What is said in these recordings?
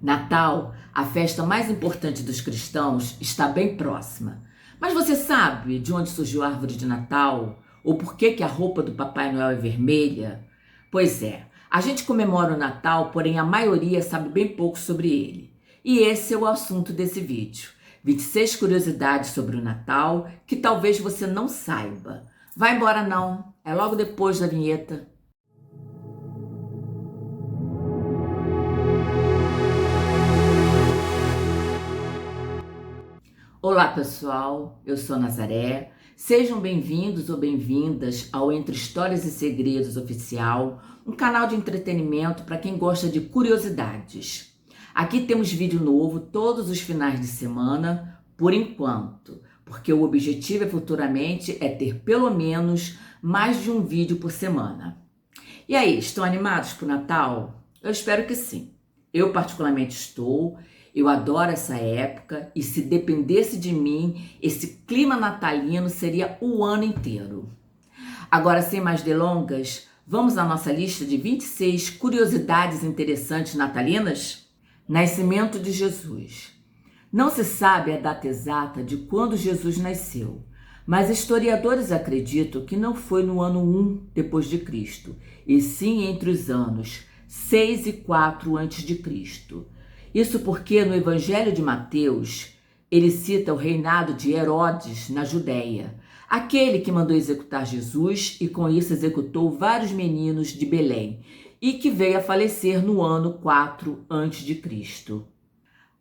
Natal, a festa mais importante dos cristãos, está bem próxima. Mas você sabe de onde surgiu a árvore de Natal? Ou por que a roupa do Papai Noel é vermelha? Pois é, a gente comemora o Natal, porém a maioria sabe bem pouco sobre ele. E esse é o assunto desse vídeo. 26 curiosidades sobre o Natal que talvez você não saiba. Vai embora não, é logo depois da vinheta. Olá pessoal, eu sou Nazaré. Sejam bem-vindos ou bem-vindas ao Entre Histórias e Segredos Oficial, um canal de entretenimento para quem gosta de curiosidades. Aqui temos vídeo novo todos os finais de semana, por enquanto, porque o objetivo futuramente é ter pelo menos mais de um vídeo por semana. E aí, estão animados para o Natal? Eu espero que sim. Eu particularmente estou. Eu adoro essa época e se dependesse de mim, esse clima natalino seria o ano inteiro. Agora, sem mais delongas, vamos à nossa lista de 26 curiosidades interessantes natalinas? Nascimento de Jesus. Não se sabe a data exata de quando Jesus nasceu, mas historiadores acreditam que não foi no ano 1 depois de Cristo, e sim entre os anos 6 e 4 antes de Cristo. Isso porque no Evangelho de Mateus, ele cita o reinado de Herodes na Judéia, aquele que mandou executar Jesus e com isso executou vários meninos de Belém e que veio a falecer no ano 4 a.C.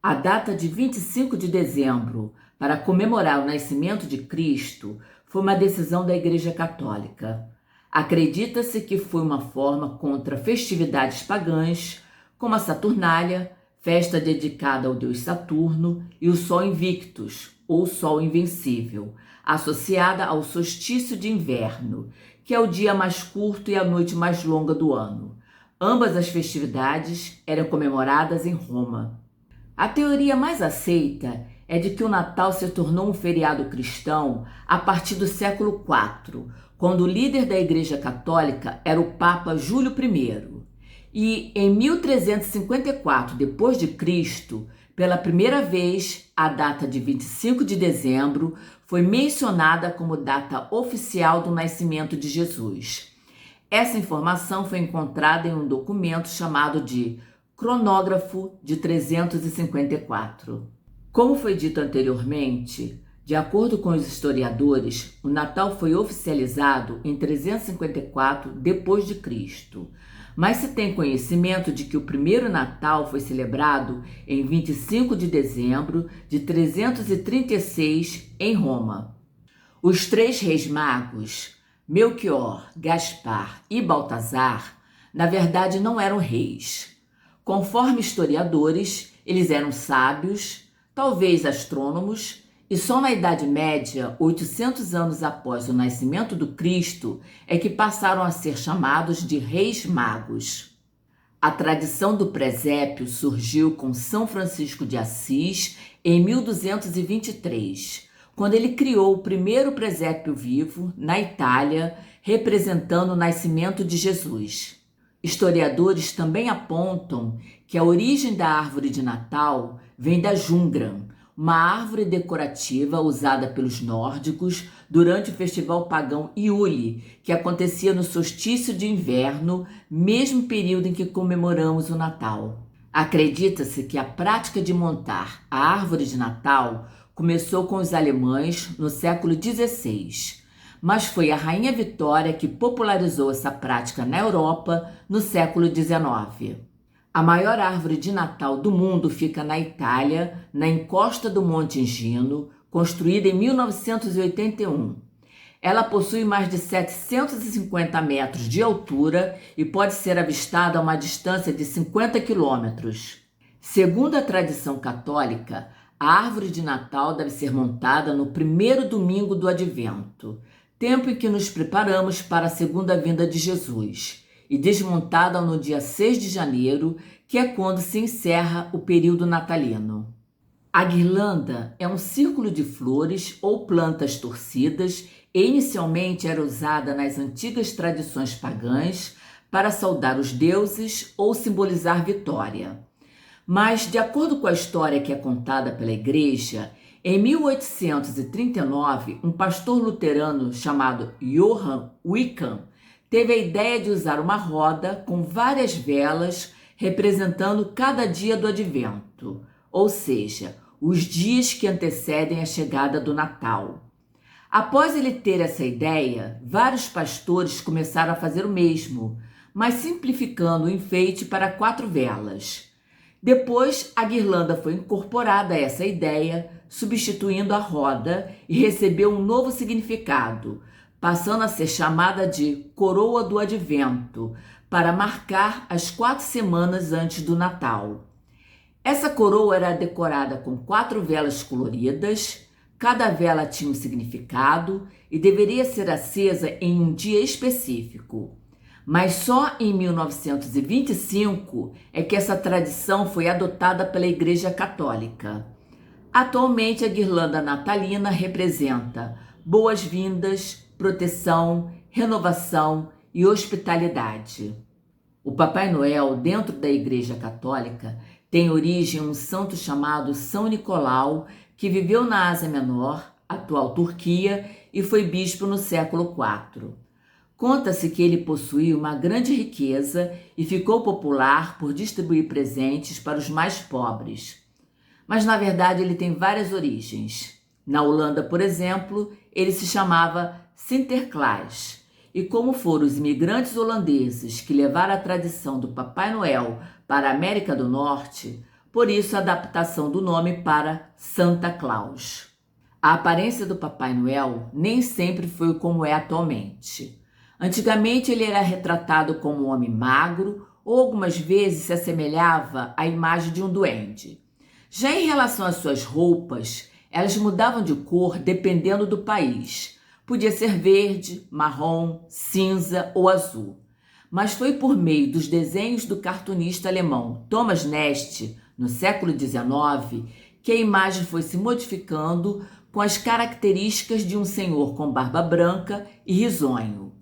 A data de 25 de dezembro, para comemorar o nascimento de Cristo, foi uma decisão da Igreja Católica. Acredita-se que foi uma forma contra festividades pagãs, como a Saturnália, festa dedicada ao deus Saturno, e o Sol Invictus, ou Sol Invencível, associada ao solstício de inverno, que é o dia mais curto e a noite mais longa do ano. Ambas as festividades eram comemoradas em Roma. A teoria mais aceita é de que o Natal se tornou um feriado cristão a partir do século IV, quando o líder da Igreja Católica era o Papa Júlio I. E em 1354 d.C., pela primeira vez, a data de 25 de dezembro foi mencionada como data oficial do nascimento de Jesus. Essa informação foi encontrada em um documento chamado de Cronógrafo de 354. Como foi dito anteriormente, de acordo com os historiadores, o Natal foi oficializado em 354 d.C., mas se tem conhecimento de que o primeiro Natal foi celebrado em 25 de dezembro de 336 em Roma. Os três reis magos, Melchior, Gaspar e Baltazar, na verdade não eram reis. Conforme historiadores, eles eram sábios, talvez astrônomos, e só na Idade Média, 800 anos após o nascimento do Cristo, é que passaram a ser chamados de reis magos. A tradição do presépio surgiu com São Francisco de Assis em 1223, quando ele criou o primeiro presépio vivo na Itália, representando o nascimento de Jesus. Historiadores também apontam que a origem da árvore de Natal vem da Jungran, uma árvore decorativa usada pelos nórdicos durante o festival pagão Iule, que acontecia no solstício de inverno, mesmo período em que comemoramos o Natal. Acredita-se que a prática de montar a árvore de Natal começou com os alemães no século XVI, mas foi a Rainha Vitória que popularizou essa prática na Europa no século XIX. A maior árvore de Natal do mundo fica na Itália, na encosta do Monte Engino, construída em 1981. Ela possui mais de 750 metros de altura e pode ser avistada a uma distância de 50 quilômetros. Segundo a tradição católica, a árvore de Natal deve ser montada no primeiro domingo do Advento, tempo em que nos preparamos para a segunda vinda de Jesus, e desmontada no dia 6 de janeiro, que é quando se encerra o período natalino. A guirlanda é um círculo de flores ou plantas torcidas e inicialmente era usada nas antigas tradições pagãs para saudar os deuses ou simbolizar vitória. Mas, de acordo com a história que é contada pela igreja, em 1839, um pastor luterano chamado Johann Wickham teve a ideia de usar uma roda com várias velas representando cada dia do advento, ou seja, os dias que antecedem a chegada do Natal. Após ele ter essa ideia, vários pastores começaram a fazer o mesmo, mas simplificando o enfeite para 4 velas. Depois, a guirlanda foi incorporada a essa ideia, substituindo a roda, e recebeu um novo significado, passando a ser chamada de Coroa do Advento, para marcar as 4 semanas antes do Natal. Essa coroa era decorada com 4 velas coloridas, cada vela tinha um significado e deveria ser acesa em um dia específico. Mas só em 1925 é que essa tradição foi adotada pela Igreja Católica. Atualmente, a guirlanda natalina representa boas-vindas, proteção, renovação e hospitalidade. O Papai Noel, dentro da Igreja Católica, tem origem em um santo chamado São Nicolau, que viveu na Ásia Menor, atual Turquia, e foi bispo no século IV. Conta-se que ele possuía uma grande riqueza e ficou popular por distribuir presentes para os mais pobres. Mas, na verdade, ele tem várias origens. Na Holanda, por exemplo, ele se chamava Sinterklaas. E como foram os imigrantes holandeses que levaram a tradição do Papai Noel para a América do Norte, por isso a adaptação do nome para Santa Claus. A aparência do Papai Noel nem sempre foi como é atualmente. Antigamente ele era retratado como um homem magro ou algumas vezes se assemelhava à imagem de um duende. Já em relação às suas roupas, elas mudavam de cor dependendo do país. Podia ser verde, marrom, cinza ou azul. Mas foi por meio dos desenhos do cartunista alemão Thomas Nast, no século XIX, que a imagem foi se modificando com as características de um senhor com barba branca e risonho.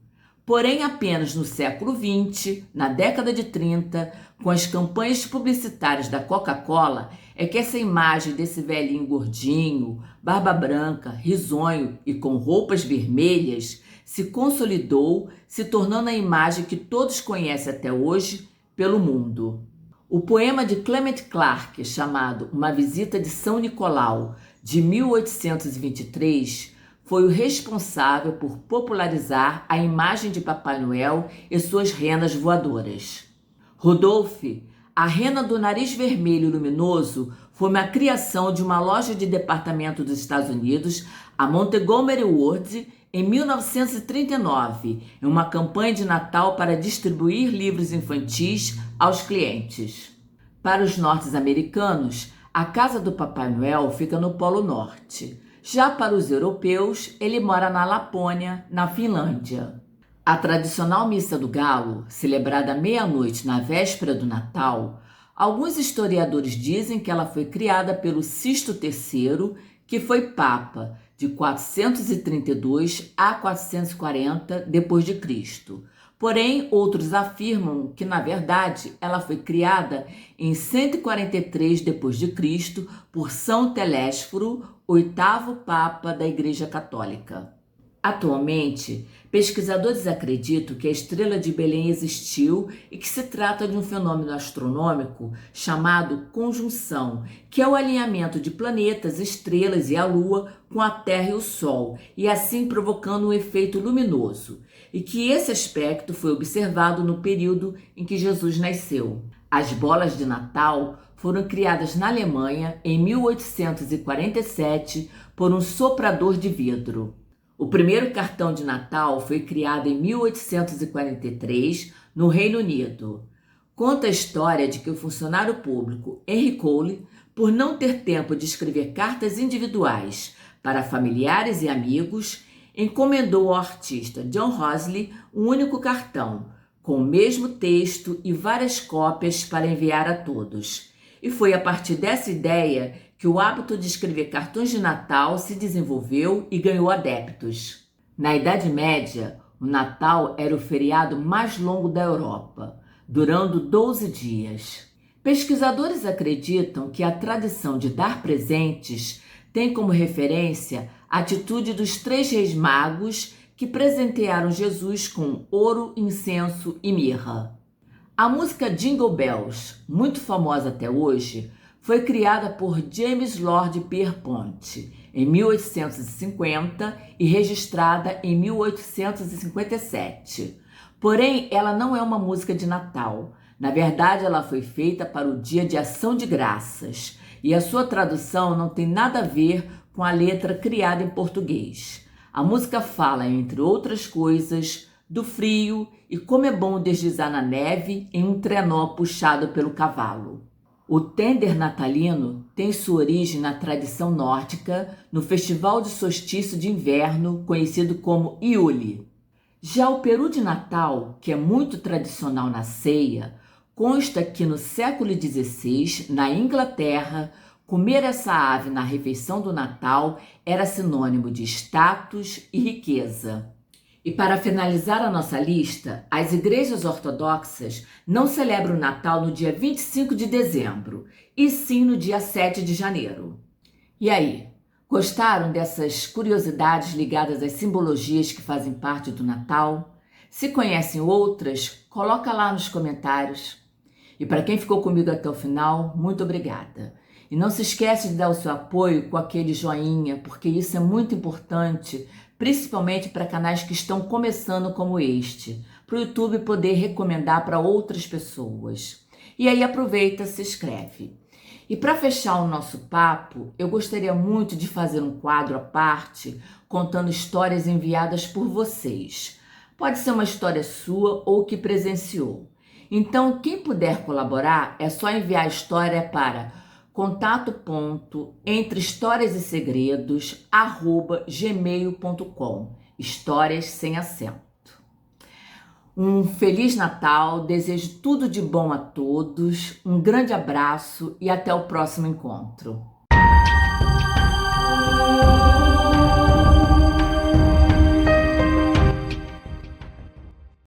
Porém, apenas no século XX, na década de 30, com as campanhas publicitárias da Coca-Cola, é que essa imagem desse velhinho gordinho, barba branca, risonho e com roupas vermelhas se consolidou, se tornando a imagem que todos conhecem até hoje pelo mundo. O poema de Clement Clarke, chamado Uma Visita de São Nicolau, de 1823, foi o responsável por popularizar a imagem de Papai Noel e suas renas voadoras. Rodolphe, a rena do nariz vermelho luminoso, foi uma criação de uma loja de departamento dos Estados Unidos, a Montgomery Ward, em 1939, em uma campanha de Natal para distribuir livros infantis aos clientes. Para os norte-americanos, a casa do Papai Noel fica no Polo Norte. Já para os europeus, ele mora na Lapônia, na Finlândia. A tradicional Missa do Galo, celebrada à meia-noite na véspera do Natal, alguns historiadores dizem que ela foi criada pelo Sisto III, que foi Papa de 432 a 440 d.C. Porém, outros afirmam que, na verdade, ela foi criada em 143 d.C. por São Telésforo, 8º Papa da Igreja Católica. Atualmente, pesquisadores acreditam que a estrela de Belém existiu e que se trata de um fenômeno astronômico chamado conjunção, que é o alinhamento de planetas, estrelas e a Lua com a Terra e o Sol, e assim provocando um efeito luminoso, e que esse aspecto foi observado no período em que Jesus nasceu. As bolas de Natal foram criadas na Alemanha em 1847 por um soprador de vidro. O primeiro cartão de Natal foi criado em 1843 no Reino Unido. Conta a história de que o funcionário público Henry Cole, por não ter tempo de escrever cartas individuais para familiares e amigos, encomendou ao artista John Hosley um único cartão, com o mesmo texto e várias cópias para enviar a todos. E foi a partir dessa ideia que o hábito de escrever cartões de Natal se desenvolveu e ganhou adeptos. Na Idade Média, o Natal era o feriado mais longo da Europa, durando 12 dias. Pesquisadores acreditam que a tradição de dar presentes tem como referência a atitude dos 3 reis magos que presentearam Jesus com ouro, incenso e mirra. A música Jingle Bells, muito famosa até hoje, foi criada por James Lord Pierpont em 1850 e registrada em 1857. Porém, ela não é uma música de Natal. Na verdade, ela foi feita para o Dia de Ação de Graças e a sua tradução não tem nada a ver com a letra criada em português. A música fala, entre outras coisas, do frio e como é bom deslizar na neve em um trenó puxado pelo cavalo. O tender natalino tem sua origem na tradição nórdica, no festival de solstício de inverno, conhecido como Iule. Já o peru de Natal, que é muito tradicional na ceia, consta que no século XVI, na Inglaterra, comer essa ave na refeição do Natal era sinônimo de status e riqueza. E para finalizar a nossa lista, as igrejas ortodoxas não celebram o Natal no dia 25 de dezembro, e sim no dia 7 de janeiro. E aí, gostaram dessas curiosidades ligadas às simbologias que fazem parte do Natal? Se conhecem outras, coloca lá nos comentários. E para quem ficou comigo até o final, muito obrigada. E não se esquece de dar o seu apoio com aquele joinha, porque isso é muito importante, principalmente para canais que estão começando como este, para o YouTube poder recomendar para outras pessoas. E aí aproveita, se inscreve. E para fechar o nosso papo, eu gostaria muito de fazer um quadro à parte contando histórias enviadas por vocês. Pode ser uma história sua ou que presenciou. Então, quem puder colaborar, é só enviar a história para contato.entrehistoriasesegredos@gmail.com. Histórias sem acento. Um Feliz Natal, desejo tudo de bom a todos, um grande abraço e até o próximo encontro.